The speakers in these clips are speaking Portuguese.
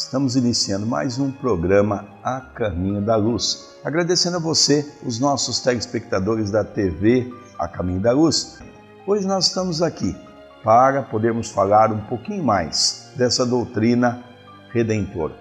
Estamos iniciando mais um programa A Caminho da Luz. Agradecendo a você, os nossos telespectadores da TV A Caminho da Luz. Hoje nós estamos aqui para podermos falar um pouquinho mais dessa doutrina redentora.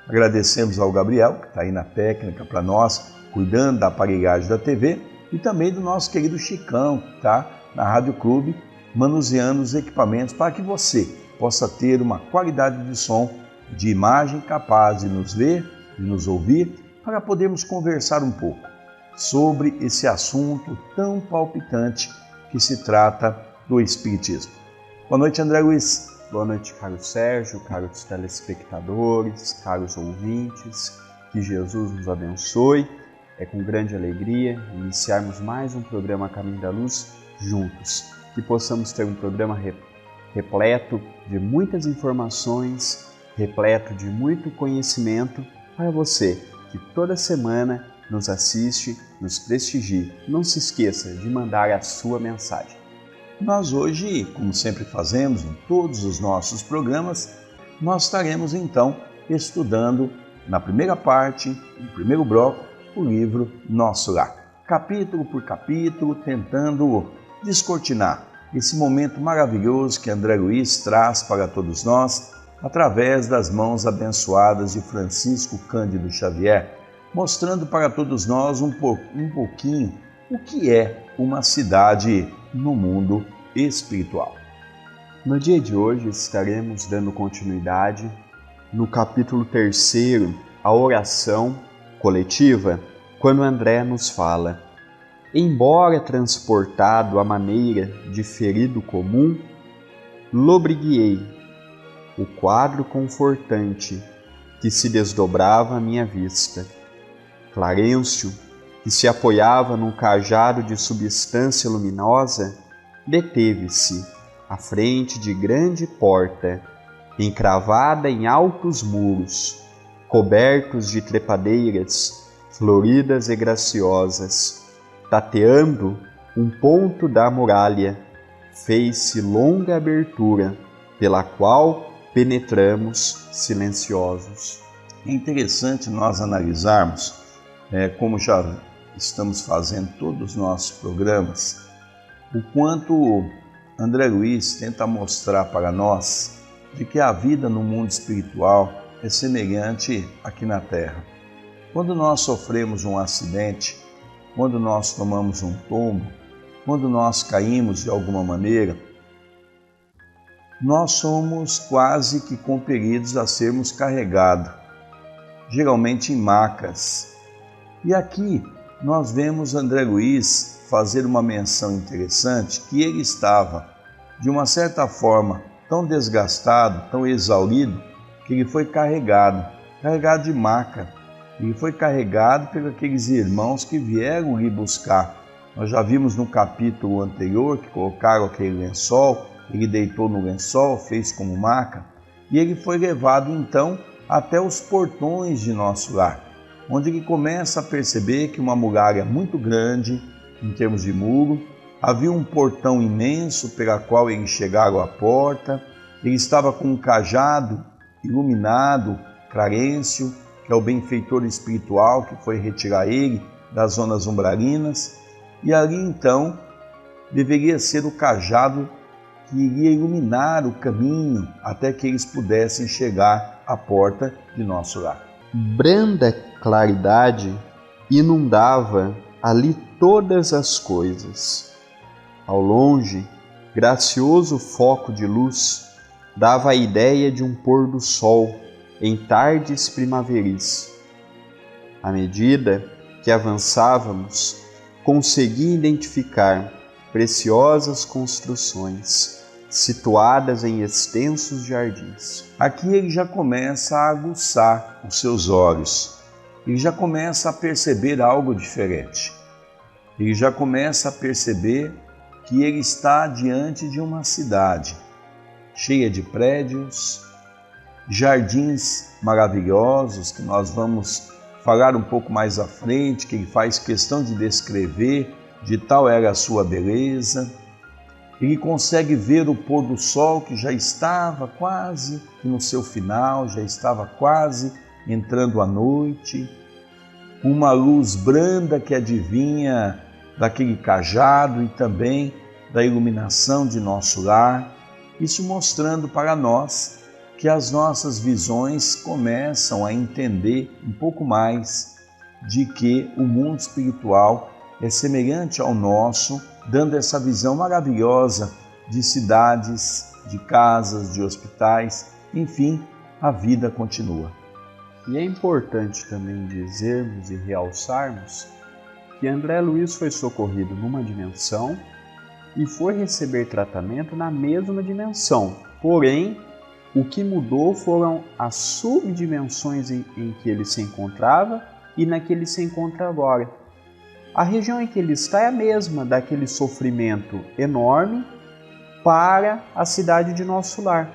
Agradecemos ao Gabriel, que está aí na técnica para nós, cuidando da aparelhagem da TV, e também do nosso querido Chicão, que está na Rádio Clube, manuseando os equipamentos para que você possa ter uma qualidade de som, de imagem capaz de nos ver, de nos ouvir, para podermos conversar um pouco sobre esse assunto tão palpitante que se trata do Espiritismo. Boa noite, André Luiz. Boa noite, caro Sérgio, caros telespectadores, caros ouvintes. Que Jesus nos abençoe. É com grande alegria iniciarmos mais um programa Caminho da Luz juntos. Que possamos ter um programa repleto de muitas informações, repleto de muito conhecimento para você que toda semana nos assiste, nos prestigie. Não se esqueça de mandar a sua mensagem. Nós hoje, como sempre fazemos em todos os nossos programas, nós estaremos então estudando na primeira parte, no primeiro bloco, o livro Nosso Lar. Capítulo por capítulo, tentando descortinar esse momento maravilhoso que André Luiz traz para todos nós, através das mãos abençoadas de Francisco Cândido Xavier, mostrando para todos nós um pouquinho o que é uma cidade no mundo espiritual. No dia de hoje estaremos dando continuidade no capítulo 3, a oração coletiva, quando André nos fala: embora transportado à maneira de ferido comum, lobriguei o quadro confortante que se desdobrava à minha vista. Clarencio, que se apoiava num cajado de substância luminosa, deteve-se à frente de grande porta, encravada em altos muros, cobertos de trepadeiras, floridas e graciosas. Tateando um ponto da muralha, fez-se longa abertura, pela qual penetramos silenciosos. É interessante nós analisarmos, como já estamos fazendo todos os nossos programas, o quanto André Luiz tenta mostrar para nós de que a vida no mundo espiritual é semelhante aqui na Terra. Quando nós sofremos um acidente, quando nós tomamos um tombo, quando nós caímos de alguma maneira, nós somos quase que compelidos a sermos carregados, geralmente em macas. E aqui nós vemos André Luiz fazer uma menção interessante, que ele estava, de uma certa forma, tão desgastado, tão exaurido, que ele foi carregado de maca. Ele foi carregado por aqueles irmãos que vieram lhe buscar. Nós já vimos no capítulo anterior que colocaram aquele lençol, ele deitou no lençol, fez como maca, e ele foi levado então até os portões de Nosso Lar, onde ele começa a perceber que uma muralha muito grande, em termos de muro, havia um portão imenso pela qual eles chegaram à porta, ele estava com um cajado iluminado, Clarencio, que é o benfeitor espiritual que foi retirar ele das zonas umbralinas, e ali então deveria ser o cajado que iria iluminar o caminho até que eles pudessem chegar à porta de Nosso Lar. Branda claridade inundava ali todas as coisas. Ao longe, gracioso foco de luz dava a ideia de um pôr do sol em tardes primaveris. À medida que avançávamos, consegui identificar preciosas construções situadas em extensos jardins. Aqui ele já começa a aguçar os seus olhos, ele já começa a perceber algo diferente. Ele já começa a perceber que ele está diante de uma cidade cheia de prédios, jardins maravilhosos, que nós vamos falar um pouco mais à frente, que ele faz questão de descrever, de tal era a sua beleza. Ele consegue ver o pôr do sol que já estava quase no seu final, já estava quase entrando a noite. Uma luz branda que adivinha daquele cajado e também da iluminação de nosso lar. Isso mostrando para nós que as nossas visões começam a entender um pouco mais de que o mundo espiritual é semelhante ao nosso, dando essa visão maravilhosa de cidades, de casas, de hospitais, enfim, a vida continua. E é importante também dizermos e realçarmos que André Luiz foi socorrido numa dimensão e foi receber tratamento na mesma dimensão. Porém, o que mudou foram as subdimensões em que ele se encontrava e na que ele se encontra agora. A região em que ele está é a mesma daquele sofrimento enorme para a cidade de nosso lar.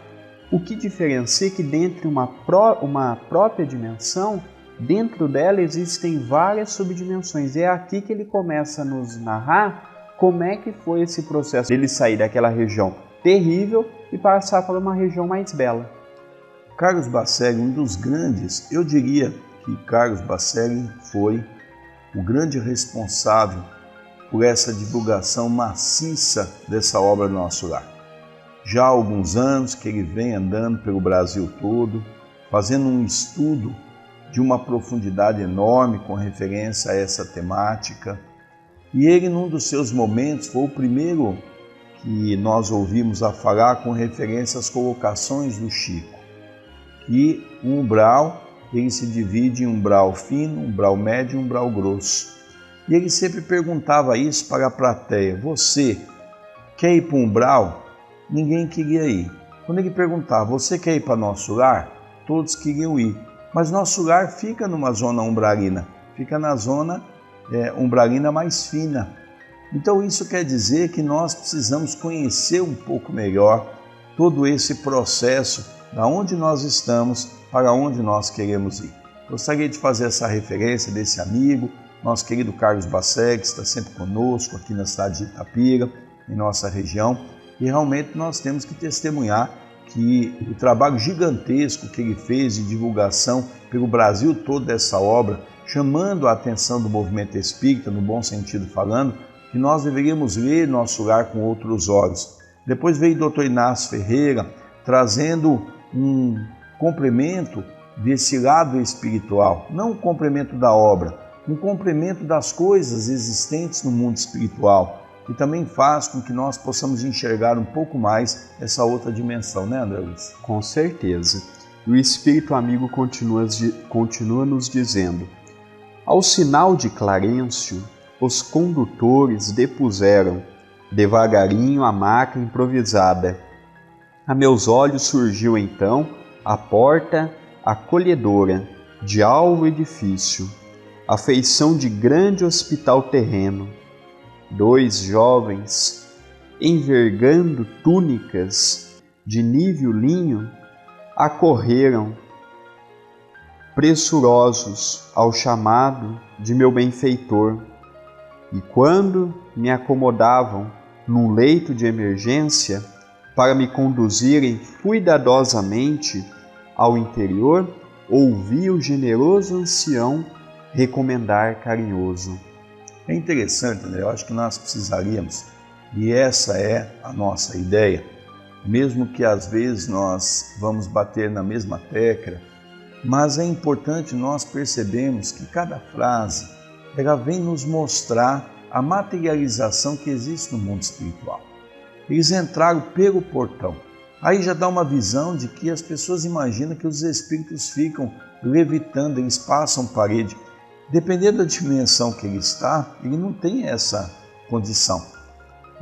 O que diferencia é que dentro de uma própria dimensão, dentro dela existem várias subdimensões. É aqui que ele começa a nos narrar como é que foi esse processo dele sair daquela região terrível e passar para uma região mais bela. Carlos Bacelli, um dos grandes, eu diria que Carlos Bacelli foi o grande responsável por essa divulgação maciça dessa obra do Nosso Lar. Já há alguns anos que ele vem andando pelo Brasil todo, fazendo um estudo de uma profundidade enorme com referência a essa temática. E ele, num dos seus momentos, foi o primeiro que nós ouvimos a falar com referência às colocações do Chico. E o umbral, ele se divide em umbral fino, umbral médio e umbral grosso. E ele sempre perguntava isso para a plateia: você quer ir para o umbral? Ninguém queria ir. Quando ele perguntava: você quer ir para nosso lar? Todos queriam ir. Mas nosso lar fica numa zona umbralina, fica na zona umbralina mais fina. Então isso quer dizer que nós precisamos conhecer um pouco melhor todo esse processo, da onde nós estamos para onde nós queremos ir. Gostaria de fazer essa referência desse amigo, nosso querido Carlos Bacelli, que está sempre conosco aqui na cidade de Itapira, em nossa região, e realmente nós temos que testemunhar que o trabalho gigantesco que ele fez de divulgação pelo Brasil todo dessa obra, chamando a atenção do movimento espírita, no bom sentido falando, que nós deveríamos ler Nosso Lar com outros olhos. Depois veio o Dr. Inácio Ferreira, trazendo um complemento desse lado espiritual, não um complemento da obra, um complemento das coisas existentes no mundo espiritual, que também faz com que nós possamos enxergar um pouco mais essa outra dimensão, né, André Luiz? Com certeza. E o Espírito Amigo continua nos dizendo: ao sinal de Clarencio, os condutores depuseram devagarinho a maca improvisada. A meus olhos surgiu então a porta acolhedora de alvo edifício, a feição de grande hospital terreno. 2 jovens, envergando túnicas de nível linho, acorreram pressurosos ao chamado de meu benfeitor, e quando me acomodavam num leito de emergência para me conduzirem cuidadosamente ao interior, ouvi o generoso ancião recomendar carinhoso. É interessante, né? Eu acho que nós precisaríamos, e essa é a nossa ideia, mesmo que às vezes nós vamos bater na mesma tecla, mas é importante nós percebermos que cada frase, ela vem nos mostrar a materialização que existe no mundo espiritual. Eles entraram pelo portão. Aí já dá uma visão de que as pessoas imaginam que os espíritos ficam levitando, eles passam parede. Dependendo da dimensão que ele está, ele não tem essa condição.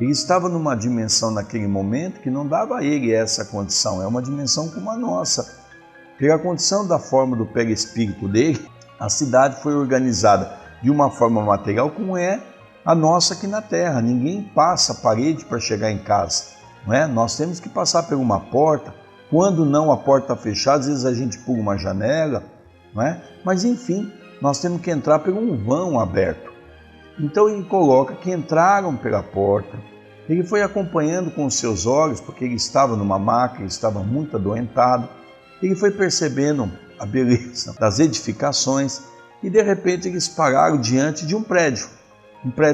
Ele estava numa dimensão naquele momento que não dava a ele essa condição, é uma dimensão como a nossa. Pela condição da forma do perispírito dele, a cidade foi organizada de uma forma material como é a nossa aqui na Terra. Ninguém passa a parede para chegar em casa, não é? Nós temos que passar por uma porta. Quando não, a porta está fechada, às vezes a gente pula uma janela, não é? Mas enfim, nós temos que entrar por um vão aberto. Então ele coloca que entraram pela porta, Ele foi acompanhando com os seus olhos, porque ele estava numa maca, ele estava muito adoentado. Ele foi percebendo a beleza das edificações e de repente eles pararam diante de um prédio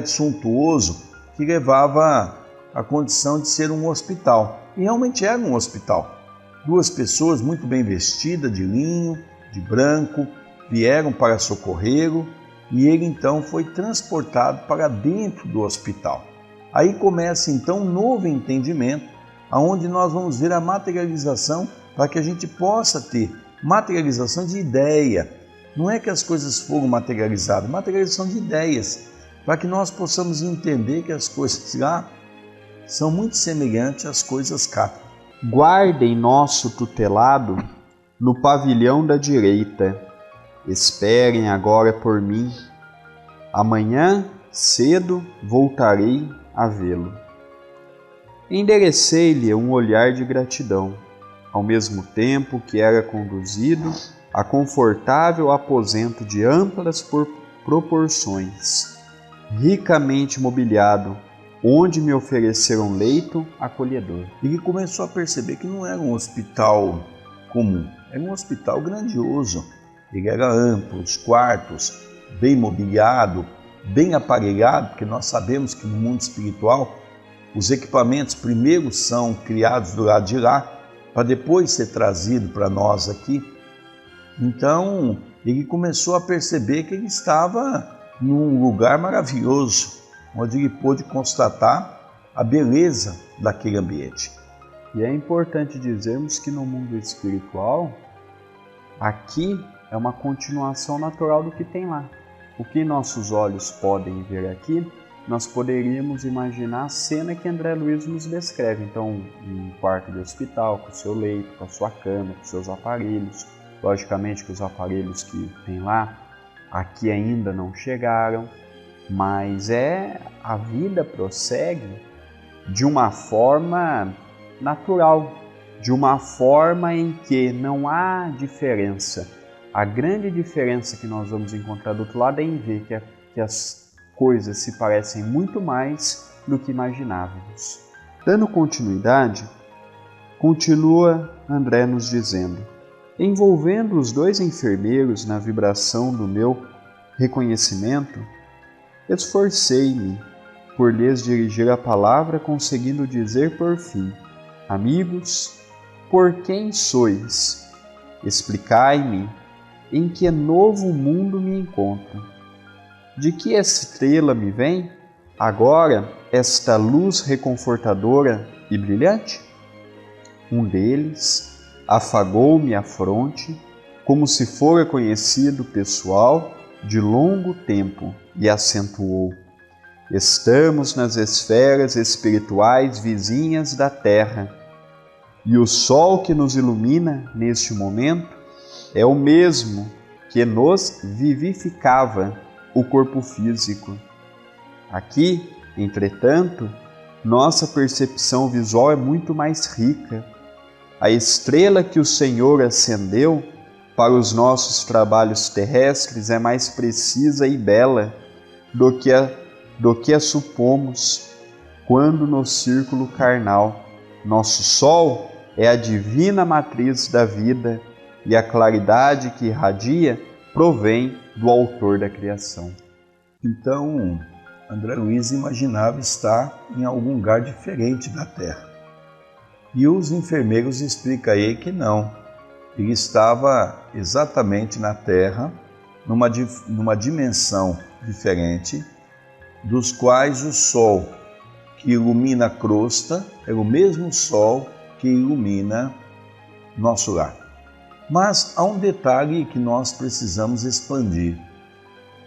suntuoso que levava a condição de ser um hospital. E realmente era um hospital. 2 pessoas muito bem vestidas, de linho, de branco, vieram para socorrê-lo e ele então foi transportado para dentro do hospital. Aí começa então um novo entendimento, onde nós vamos ver a materialização para que a gente possa ter materialização de ideia. Não é que as coisas foram materializadas, materialização de ideias, para que nós possamos entender que as coisas lá são muito semelhantes às coisas cá. Guardem nosso tutelado no pavilhão da direita. Esperem agora por mim. Amanhã, cedo, voltarei a vê-lo. Enderecei-lhe um olhar de gratidão, ao mesmo tempo que era conduzido a confortável aposento de amplas proporções, ricamente mobiliado, onde me ofereceram leito acolhedor. Ele começou a perceber que não era um hospital comum, era um hospital grandioso. Ele era amplo, os quartos bem mobiliado, bem aparelhado, porque nós sabemos que no mundo espiritual os equipamentos primeiro são criados do lado de lá, para depois ser trazido para nós aqui. Então ele começou a perceber que ele estava num lugar maravilhoso, onde ele pôde constatar a beleza daquele ambiente. E é importante dizermos que no mundo espiritual, aqui é uma continuação natural do que tem lá. O que nossos olhos podem ver aqui, nós poderíamos imaginar a cena que André Luiz nos descreve. Então, um quarto de hospital, com o seu leito, com a sua cama, com seus aparelhos. Logicamente que os aparelhos que tem lá, aqui ainda não chegaram, mas a vida prossegue de uma forma natural, de uma forma em que não há diferença. A grande diferença que nós vamos encontrar do outro lado é em ver que as coisas se parecem muito mais do que imaginávamos. Dando continuidade, continua André nos dizendo: envolvendo os 2 enfermeiros na vibração do meu reconhecimento, esforcei-me por lhes dirigir a palavra, conseguindo dizer por fim: amigos, por quem sois? Explicai-me em que novo mundo me encontro. De que estrela me vem agora esta luz reconfortadora e brilhante? Um deles afagou-me a fronte, como se fora conhecido pessoal de longo tempo, e acentuou: estamos nas esferas espirituais vizinhas da Terra, e o sol que nos ilumina neste momento é o mesmo que nos vivificava o corpo físico. Aqui, entretanto, nossa percepção visual é muito mais rica. A estrela que o Senhor acendeu para os nossos trabalhos terrestres é mais precisa e bela do que a supomos quando no círculo carnal. Nosso sol é a divina matriz da vida e a claridade que irradia provém do autor da criação. Então, André Luiz imaginava estar em algum lugar diferente da Terra. E os enfermeiros explicam a ele que não. Ele estava exatamente na Terra, numa dimensão diferente, dos quais o sol que ilumina a crosta é o mesmo sol que ilumina nosso lar. Mas há um detalhe que nós precisamos expandir.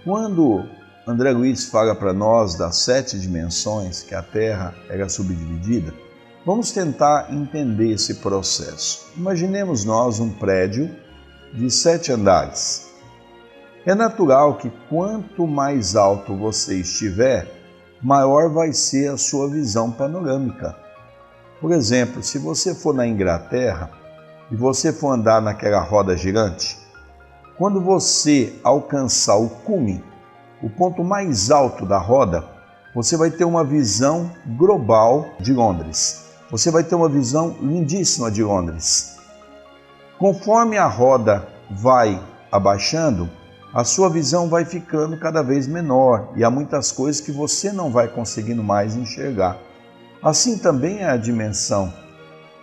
Quando André Luiz fala para nós das 7 dimensões que a Terra era subdividida, vamos tentar entender esse processo. Imaginemos nós um prédio de 7 andares. É natural que quanto mais alto você estiver, maior vai ser a sua visão panorâmica. Por exemplo, se você for na Inglaterra e você for andar naquela roda gigante, quando você alcançar o cume, o ponto mais alto da roda, você vai ter uma visão global de Londres. Você vai ter uma visão lindíssima de Londres. Conforme a roda vai abaixando, a sua visão vai ficando cada vez menor e há muitas coisas que você não vai conseguindo mais enxergar. Assim também é a dimensão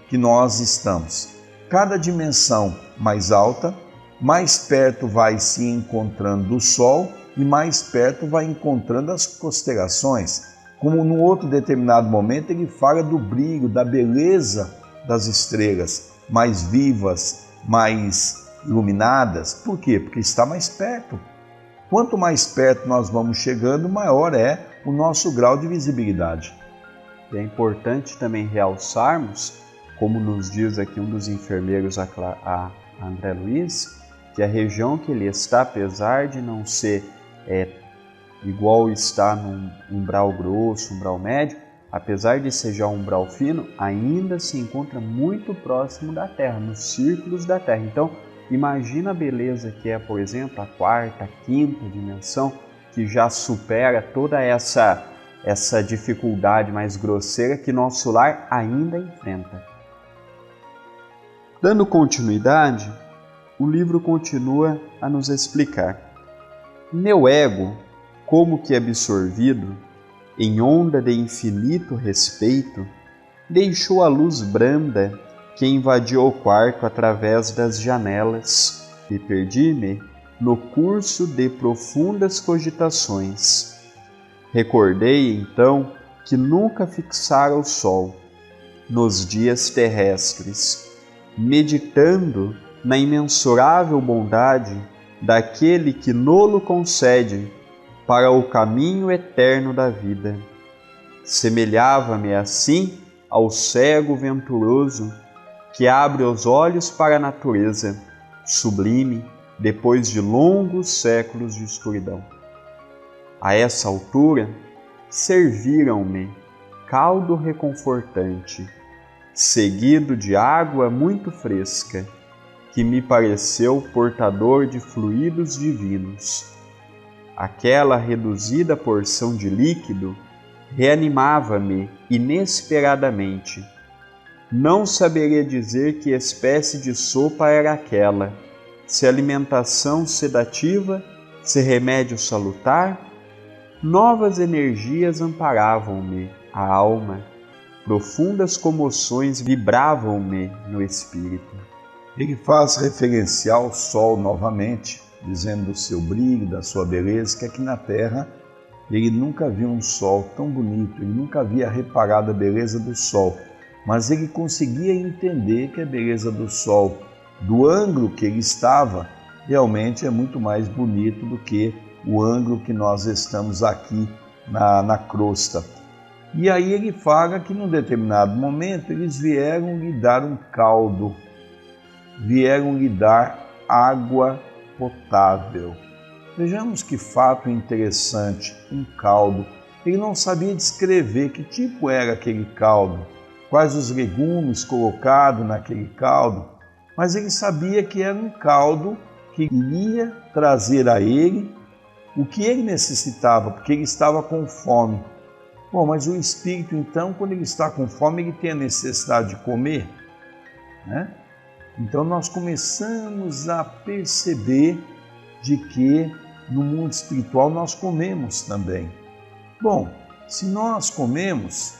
que nós estamos. Cada dimensão mais alta, mais perto vai se encontrando do Sol e mais perto vai encontrando as constelações. Como num outro determinado momento ele fala do brilho, da beleza das estrelas, mais vivas, mais iluminadas. Por quê? Porque está mais perto. Quanto mais perto nós vamos chegando, maior é o nosso grau de visibilidade. É importante também realçarmos, como nos diz aqui um dos enfermeiros, a André Luiz, que a região que ele está, apesar de não ser igual está num umbral grosso, umbral médio, apesar de ser já um umbral fino, ainda se encontra muito próximo da Terra, nos círculos da Terra. Então, imagina a beleza que é, por exemplo, a quarta, a quinta dimensão, que já supera toda essa dificuldade mais grosseira que nosso lar ainda enfrenta. Dando continuidade, o livro continua a nos explicar. Meu ego, como que absorvido, em onda de infinito respeito, deixou a luz branda que invadiu o quarto através das janelas e perdi-me no curso de profundas cogitações. Recordei, então, que nunca fixara o sol nos dias terrestres, meditando na imensurável bondade daquele que nolo concede para o caminho eterno da vida. Semelhava-me assim ao cego venturoso que abre os olhos para a natureza, sublime, depois de longos séculos de escuridão. A essa altura, serviram-me caldo reconfortante, seguido de água muito fresca, que me pareceu portador de fluidos divinos. Aquela reduzida porção de líquido reanimava-me inesperadamente. Não saberia dizer que espécie de sopa era aquela, se alimentação sedativa, se remédio salutar. Novas energias amparavam-me a alma, profundas comoções vibravam-me no espírito. Ele faz referência ao sol novamente, dizendo do seu brilho, da sua beleza, que aqui na Terra ele nunca viu um sol tão bonito, ele nunca havia reparado a beleza do sol, mas ele conseguia entender que a beleza do sol, do ângulo que ele estava, realmente é muito mais bonito do que o ângulo que nós estamos aqui na crosta. E aí ele fala que num determinado momento eles vieram lhe dar um caldo, vieram lhe dar água potável. Vejamos que fato interessante, um caldo. Ele não sabia descrever que tipo era aquele caldo, quais os legumes colocados naquele caldo, mas ele sabia que era um caldo que iria trazer a ele o que ele necessitava, porque ele estava com fome. Bom, mas o espírito, então, quando ele está com fome, ele tem a necessidade de comer, né? Então nós começamos a perceber de que no mundo espiritual nós comemos também. Bom, se nós comemos,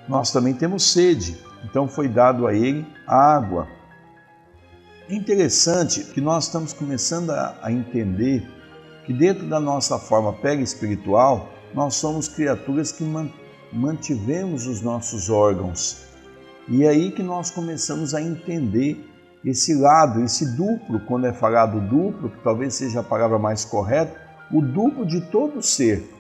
nós também temos sede, então foi dado a ele água. É interessante que nós estamos começando a entender que dentro da nossa forma perispiritual, nós somos criaturas que mantivemos os nossos órgãos. E é aí que nós começamos a entender esse lado, esse duplo, quando é falado duplo, que talvez seja a palavra mais correta, o duplo de todo ser,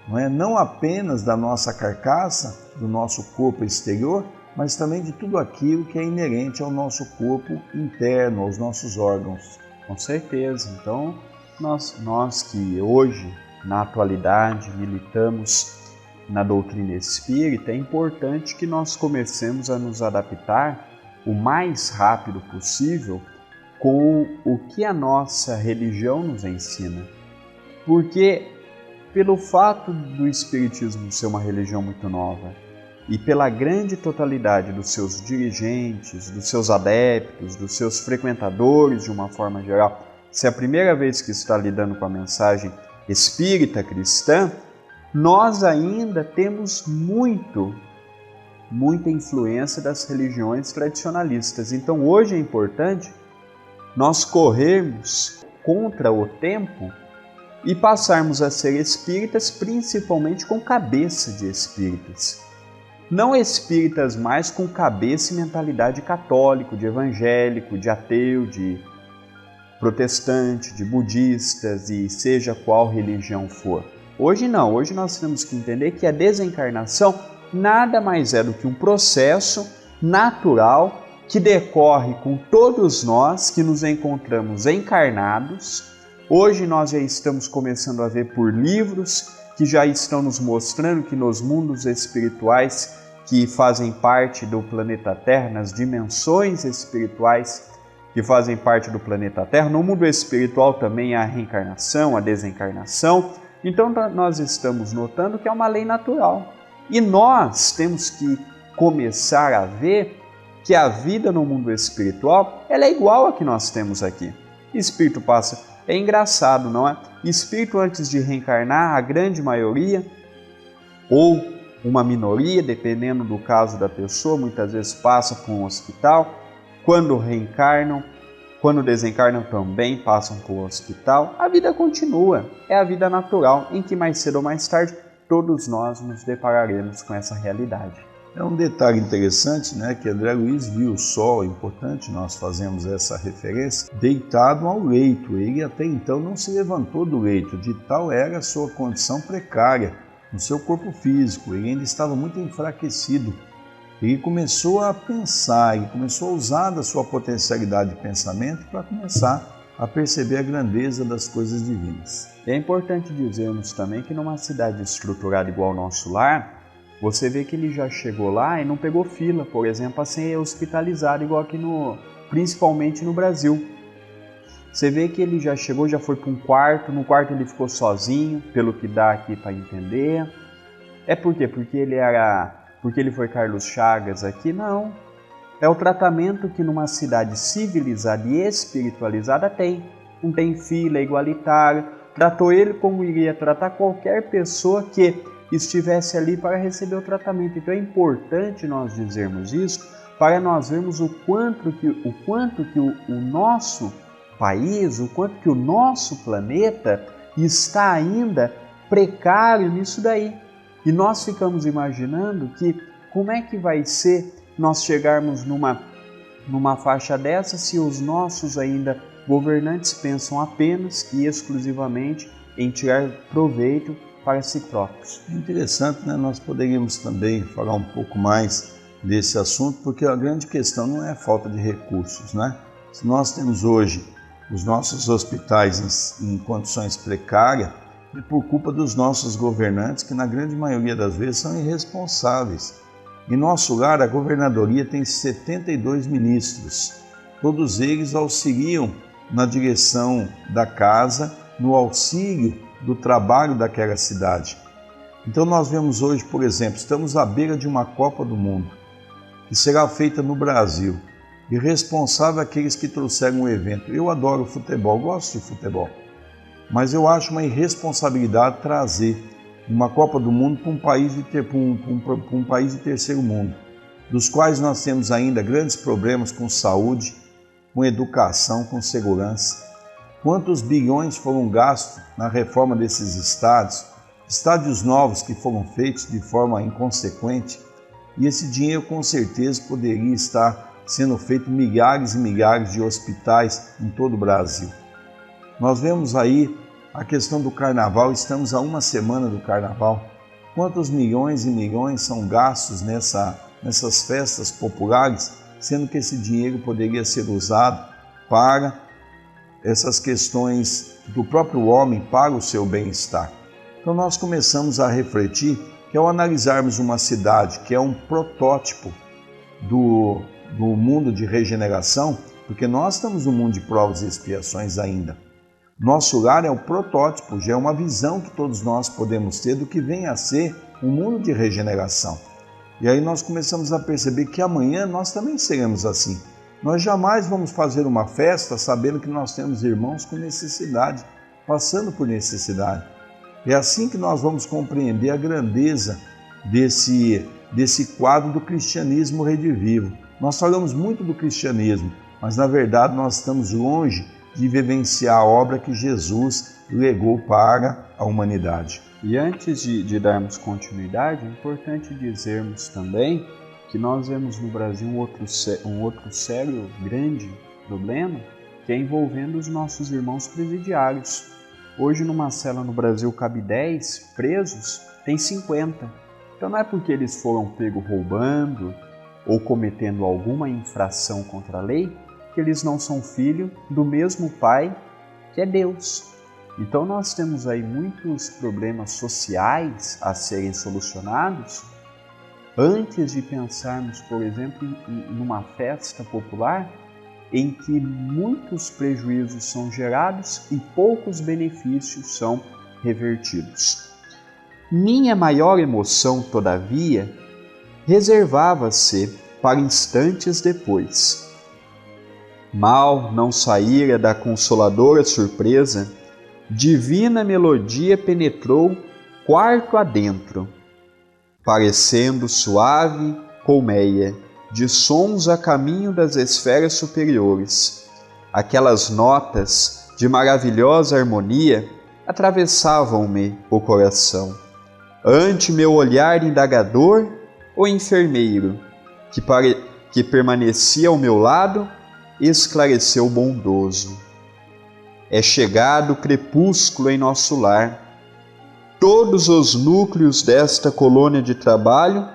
não é? Não apenas da nossa carcaça, do nosso corpo exterior, mas também de tudo aquilo que é inerente ao nosso corpo interno, aos nossos órgãos. Com certeza. Então, nós que hoje, na atualidade, militamos na doutrina espírita, é importante que nós comecemos a nos adaptar o mais rápido possível com o que a nossa religião nos ensina. Porque pelo fato do Espiritismo ser uma religião muito nova e pela grande totalidade dos seus dirigentes, dos seus adeptos, dos seus frequentadores de uma forma geral, se é a primeira vez que está lidando com a mensagem espírita cristã, nós ainda temos muita influência das religiões tradicionalistas. Então hoje é importante nós corrermos contra o tempo e passarmos a ser espíritas, principalmente com cabeça de espíritas. Não espíritas mais com cabeça e mentalidade católico, de evangélico, de ateu, de protestante, de budistas e seja qual religião for. Hoje não, hoje nós temos que entender que a desencarnação nada mais é do que um processo natural que decorre com todos nós que nos encontramos encarnados. Hoje nós já estamos começando a ver por livros que já estão nos mostrando que nos mundos espirituais que fazem parte do planeta Terra, nas dimensões espirituais que fazem parte do planeta Terra, no mundo espiritual também há a reencarnação, a desencarnação. Então nós estamos notando que é uma lei natural. E nós temos que começar a ver que a vida no mundo espiritual ela é igual a que nós temos aqui. Espírito passa, é engraçado, não é? Espírito antes de reencarnar, a grande maioria, ou uma minoria, dependendo do caso da pessoa, muitas vezes passa por um hospital. Quando reencarnam, quando desencarnam também passam por um hospital. A vida continua, é a vida natural, em que mais cedo ou mais tarde todos nós nos depararemos com essa realidade. É um detalhe interessante, né, que André Luiz viu o sol, é importante nós fazemos essa referência, deitado ao leito. Ele até então não se levantou do leito, de tal era a sua condição precária no seu corpo físico. Ele ainda estava muito enfraquecido. Ele começou a pensar, ele começou a usar da sua potencialidade de pensamento para começar a perceber a grandeza das coisas divinas. É importante dizermos também que numa cidade estruturada igual ao nosso lar, você vê que ele já chegou lá e não pegou fila, por exemplo, para ser hospitalizado, igual aqui principalmente no Brasil. Você vê que ele já chegou, já foi para um quarto, no quarto ele ficou sozinho, pelo que dá aqui para entender. É por quê? Porque ele foi Carlos Chagas aqui? Não. É o tratamento que numa cidade civilizada e espiritualizada tem. Não tem fila, é igualitário. Tratou ele como iria tratar qualquer pessoa que estivesse ali para receber o tratamento. Então é importante nós dizermos isso para nós vermos o quanto que o nosso país, o quanto que o nosso planeta está ainda precário nisso daí. E nós ficamos imaginando que como é que vai ser nós chegarmos numa faixa dessa se os nossos ainda governantes pensam apenas e exclusivamente em tirar proveito para si próprios. É interessante, né? Nós poderíamos também falar um pouco mais desse assunto, porque a grande questão não é a falta de recursos, né? Se nós temos hoje os nossos hospitais em condições precárias, é por culpa dos nossos governantes, que na grande maioria das vezes são irresponsáveis. Em nosso lar, a governadoria tem 72 ministros. Todos eles auxiliam na direção da casa, no auxílio do trabalho daquela cidade. Então nós vemos hoje, por exemplo, estamos à beira de uma Copa do Mundo, que será feita no Brasil. E responsável aqueles que trouxeram o evento. Eu adoro futebol, gosto de futebol, mas eu acho uma irresponsabilidade trazer uma Copa do Mundo para um país de terceiro mundo, dos quais nós temos ainda grandes problemas com saúde, com educação, com segurança. Quantos bilhões foram gastos na reforma desses estádios novos que foram feitos de forma inconsequente, e esse dinheiro com certeza poderia estar sendo feito milhares e milhares de hospitais em todo o Brasil. Nós vemos aí a questão do carnaval, estamos a uma semana do carnaval. Quantos milhões e milhões são gastos nessas festas populares, sendo que esse dinheiro poderia ser usado para essas questões do próprio homem, para o seu bem-estar. Então nós começamos a refletir que ao analisarmos uma cidade que é um protótipo do mundo de regeneração, porque nós estamos no mundo de provas e expiações ainda. Nosso lar é o protótipo, já é uma visão que todos nós podemos ter do que vem a ser um mundo de regeneração. E aí nós começamos a perceber que amanhã nós também seremos assim. Nós jamais vamos fazer uma festa sabendo que nós temos irmãos com necessidade, passando por necessidade. É assim que nós vamos compreender a grandeza desse quadro do cristianismo redivivo. Nós falamos muito do cristianismo, mas na verdade nós estamos longe de vivenciar a obra que Jesus legou para a humanidade. E antes de darmos continuidade, é importante dizermos também que nós vemos no Brasil um outro sério, grande problema, que é envolvendo os nossos irmãos presidiários. Hoje numa cela no Brasil cabe 10 presos, tem 50. Então não é porque eles foram pegos roubando ou cometendo alguma infração contra a lei que eles não são filhos do mesmo Pai que é Deus. Então nós temos aí muitos problemas sociais a serem solucionados antes de pensarmos, por exemplo, em uma festa popular em que muitos prejuízos são gerados e poucos benefícios são revertidos. Minha maior emoção, todavia, reservava-se para instantes depois. Mal não saíra da consoladora surpresa, divina melodia penetrou quarto adentro, parecendo suave colmeia de sons a caminho das esferas superiores. Aquelas notas de maravilhosa harmonia atravessavam-me o coração. Ante meu olhar indagador, o enfermeiro, que permanecia ao meu lado, esclareceu bondoso. É chegado o crepúsculo em nosso lar. Todos os núcleos desta colônia de trabalho,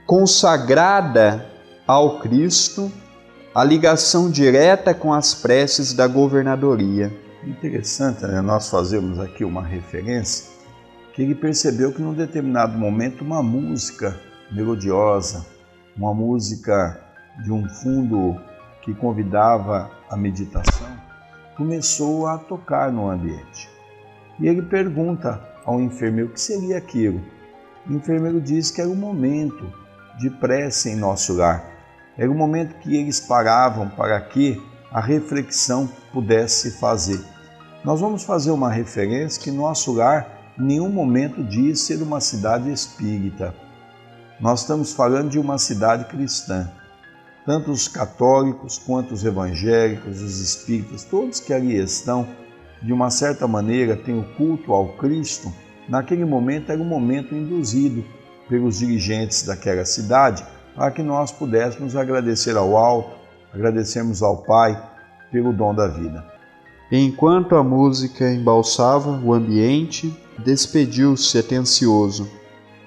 consagrada ao Cristo, a ligação direta com as preces da governadoria. Interessante, né? Nós fazemos aqui uma referência que ele percebeu que num determinado momento uma música melodiosa, uma música de um fundo que convidava a meditação, começou a tocar no ambiente. E ele pergunta ao enfermeiro o que seria aquilo. O enfermeiro diz que era um momento de prece em nosso lar. Era um momento que eles paravam para que a reflexão pudesse fazer. Nós vamos fazer uma referência que nosso lar em nenhum momento diz ser uma cidade espírita. Nós estamos falando de uma cidade cristã. Tanto os católicos quanto os evangélicos, os espíritas, todos que ali estão, de uma certa maneira, têm o culto ao Cristo. Naquele momento era um momento induzido pelos dirigentes daquela cidade para que nós pudéssemos agradecer ao alto, agradecermos ao Pai pelo dom da vida. Enquanto a música embalsava o ambiente, despediu-se atencioso.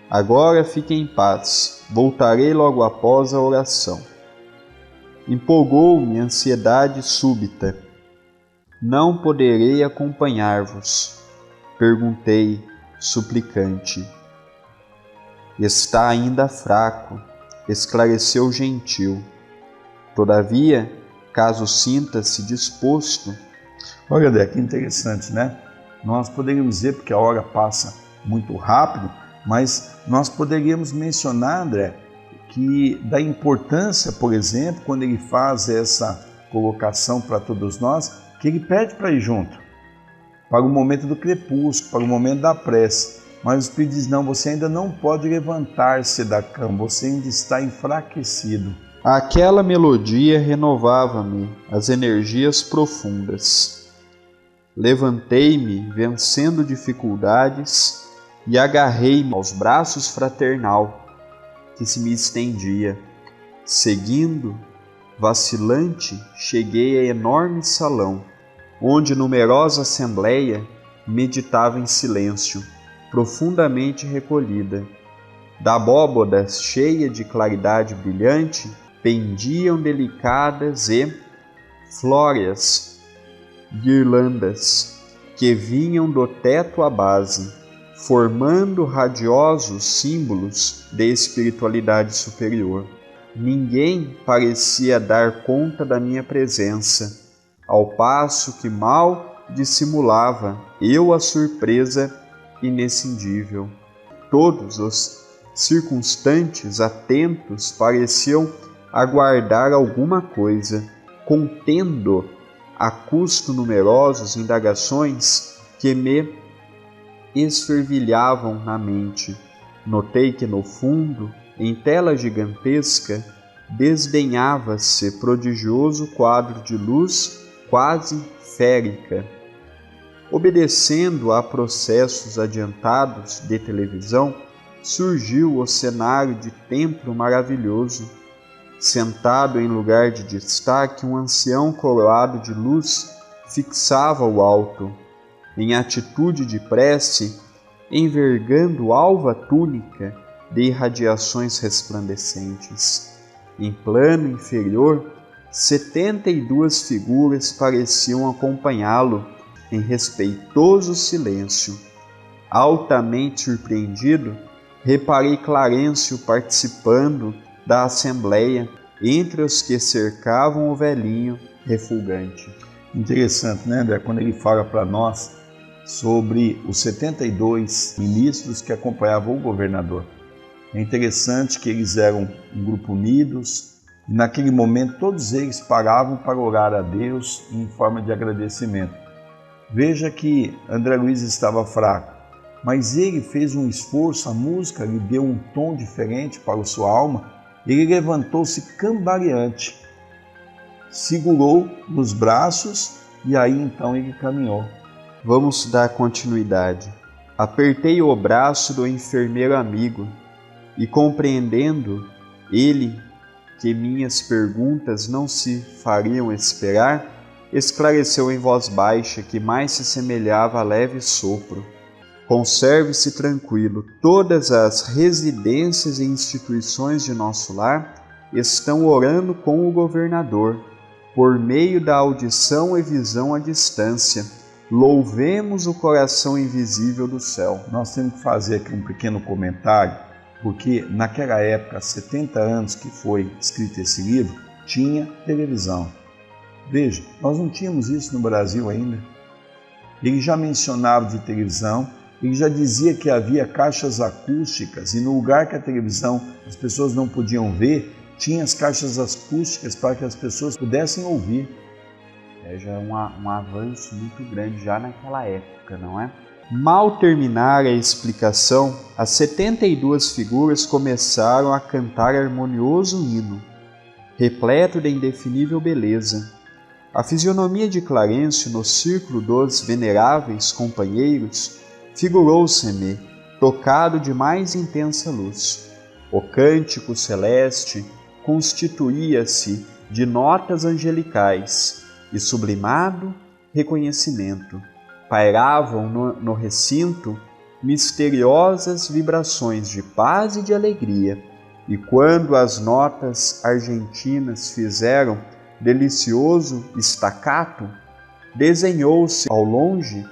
Agora fique em paz, voltarei logo após a oração. Empolgou-me ansiedade súbita. Não poderei acompanhar-vos. Perguntei, suplicante. Está ainda fraco, esclareceu gentil. Todavia, caso sinta-se disposto... Olha, André, que interessante, né? Nós poderíamos dizer, porque a hora passa muito rápido, mas nós poderíamos mencionar, André, que da importância, por exemplo, quando ele faz essa colocação para todos nós, que ele pede para ir junto, para o momento do crepúsculo, para o momento da prece. Mas o Espírito diz, não, você ainda não pode levantar-se da cama, você ainda está enfraquecido. Aquela melodia renovava-me as energias profundas. Levantei-me, vencendo dificuldades, e agarrei-me aos braços fraternal que se me estendia. Seguindo, vacilante, cheguei a enorme salão, onde numerosa assembleia meditava em silêncio, profundamente recolhida. Da abóboda cheia de claridade brilhante, pendiam delicadas e flóreas guirlandas que vinham do teto à base, formando radiosos símbolos de espiritualidade superior. Ninguém parecia dar conta da minha presença, ao passo que mal dissimulava eu a surpresa inescindível. Todos os circunstantes atentos pareciam aguardar alguma coisa, contendo a custo numerosas indagações que me esfervilhavam na mente. Notei que no fundo, em tela gigantesca, desdenhava-se prodigioso quadro de luz quase férica. Obedecendo a processos adiantados de televisão, surgiu o cenário de templo maravilhoso. Sentado em lugar de destaque, um ancião coroado de luz fixava o alto. Em atitude de prece, envergando alva túnica de irradiações resplandecentes. Em plano inferior, 72 figuras pareciam acompanhá-lo em respeitoso silêncio. Altamente surpreendido, reparei Clarencio participando da assembleia entre os que cercavam o velhinho refulgante. Interessante, né, André, quando ele fala para nós sobre os 72 ministros que acompanhavam o governador. É interessante que eles eram um grupo unidos e naquele momento todos eles paravam para orar a Deus em forma de agradecimento. Veja que André Luiz estava fraco, mas ele fez um esforço, a música lhe deu um tom diferente para a sua alma. Ele levantou-se cambaleante, segurou nos braços e aí então ele caminhou. Vamos dar continuidade. Apertei o braço do enfermeiro amigo e, compreendendo ele que minhas perguntas não se fariam esperar, esclareceu em voz baixa que mais se semelhava a leve sopro. Conserve-se tranquilo, todas as residências e instituições de nosso lar estão orando com o governador, por meio da audição e visão à distância. Louvemos o coração invisível do céu. Nós temos que fazer aqui um pequeno comentário, porque naquela época, 70 anos que foi escrito esse livro, tinha televisão. Veja, nós não tínhamos isso no Brasil ainda. Ele já mencionava de televisão, ele já dizia que havia caixas acústicas e no lugar que a televisão as pessoas não podiam ver, tinha as caixas acústicas para que as pessoas pudessem ouvir. Já é um avanço muito grande já naquela época, não é? Mal terminar a explicação, as 72 figuras começaram a cantar harmonioso hino, repleto de indefinível beleza. A fisionomia de Clarencio no círculo dos veneráveis companheiros figurou-se-me, tocado de mais intensa luz. O cântico celeste constituía-se de notas angelicais e sublimado reconhecimento. Pairavam no recinto misteriosas vibrações de paz e de alegria, e quando as notas argentinas fizeram delicioso staccato, desenhou-se ao longe,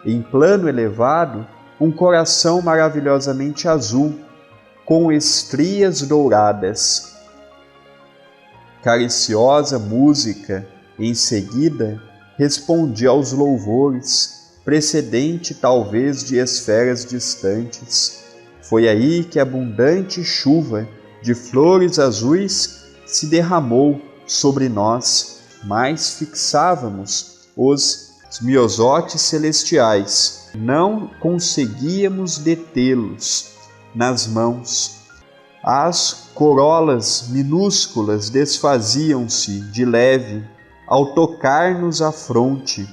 em plano elevado, um coração maravilhosamente azul, com estrias douradas. Cariciosa música, em seguida, respondia aos louvores, precedente talvez de esferas distantes. Foi aí que abundante chuva de flores azuis se derramou sobre nós, mas fixávamos os miosotes celestiais. Não conseguíamos detê-los nas mãos. As corolas minúsculas desfaziam-se de leve ao tocar-nos a fronte,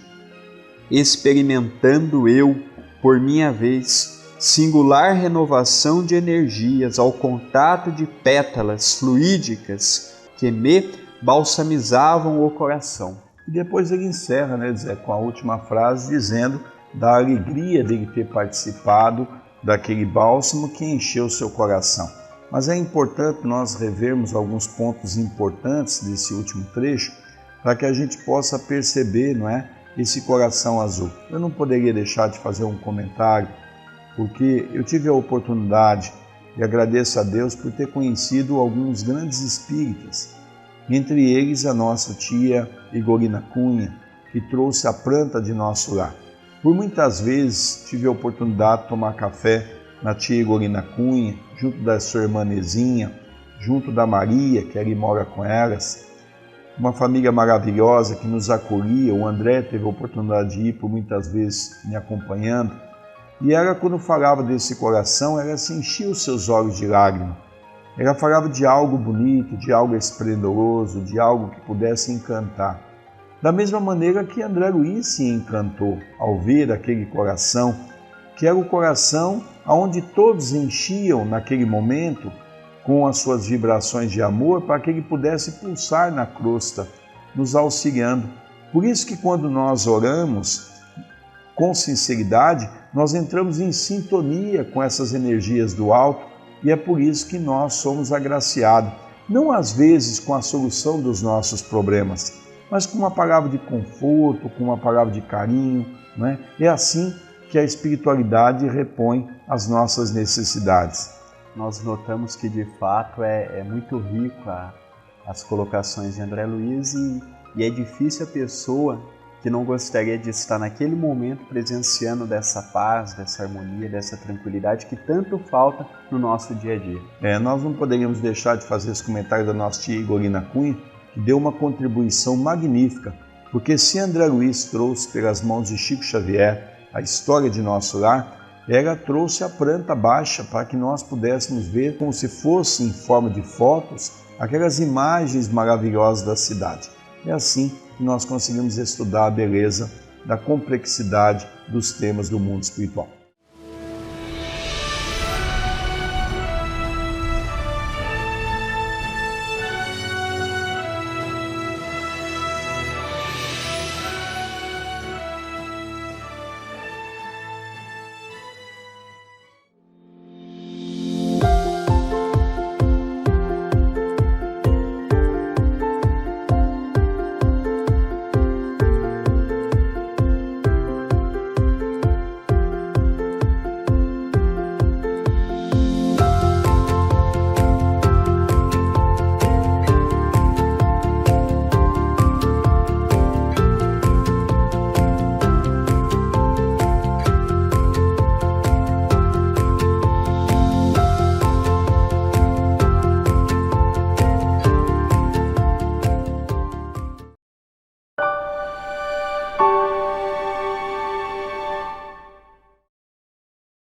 experimentando eu, por minha vez, singular renovação de energias ao contato de pétalas fluídicas que me balsamizavam o coração. E depois ele encerra, Zé, com a última frase dizendo da alegria dele ter participado daquele bálsamo que encheu seu coração. Mas é importante nós revermos alguns pontos importantes desse último trecho para que a gente possa perceber, esse coração azul. Eu não poderia deixar de fazer um comentário, porque eu tive a oportunidade e agradeço a Deus por ter conhecido alguns grandes espíritas, entre eles a nossa tia Igorina Cunha, que trouxe a planta de nosso lar. Por muitas vezes tive a oportunidade de tomar café na tia Igorina Cunha, junto da sua irmã Nezinha, junto da Maria, que ali mora com elas, uma família maravilhosa que nos acolhia. O André teve a oportunidade de ir por muitas vezes me acompanhando, e ela, quando falava desse coração, ela se enchia os seus olhos de lágrimas. Ela falava de algo bonito, de algo esplendoroso, de algo que pudesse encantar. Da mesma maneira que André Luiz se encantou ao ver aquele coração, que era o coração onde todos enchiam naquele momento com as suas vibrações de amor, para que ele pudesse pulsar na crosta, nos auxiliando. Por isso que quando nós oramos com sinceridade, nós entramos em sintonia com essas energias do alto, e é por isso que nós somos agraciados, não às vezes com a solução dos nossos problemas, mas com uma palavra de conforto, com uma palavra de carinho, não é? É assim que a espiritualidade repõe as nossas necessidades. Nós notamos que, de fato, é muito rico as colocações de André Luiz, e é difícil a pessoa que não gostaria de estar naquele momento presenciando dessa paz, dessa harmonia, dessa tranquilidade que tanto falta no nosso dia a dia. Nós não poderíamos deixar de fazer esse comentário da nossa tia Igorina Cunha, que deu uma contribuição magnífica, porque se André Luiz trouxe pelas mãos de Chico Xavier a história de nosso lar, ela trouxe a planta baixa para que nós pudéssemos ver como se fosse em forma de fotos aquelas imagens maravilhosas da cidade. É assim que nós conseguimos estudar a beleza da complexidade dos temas do mundo espiritual.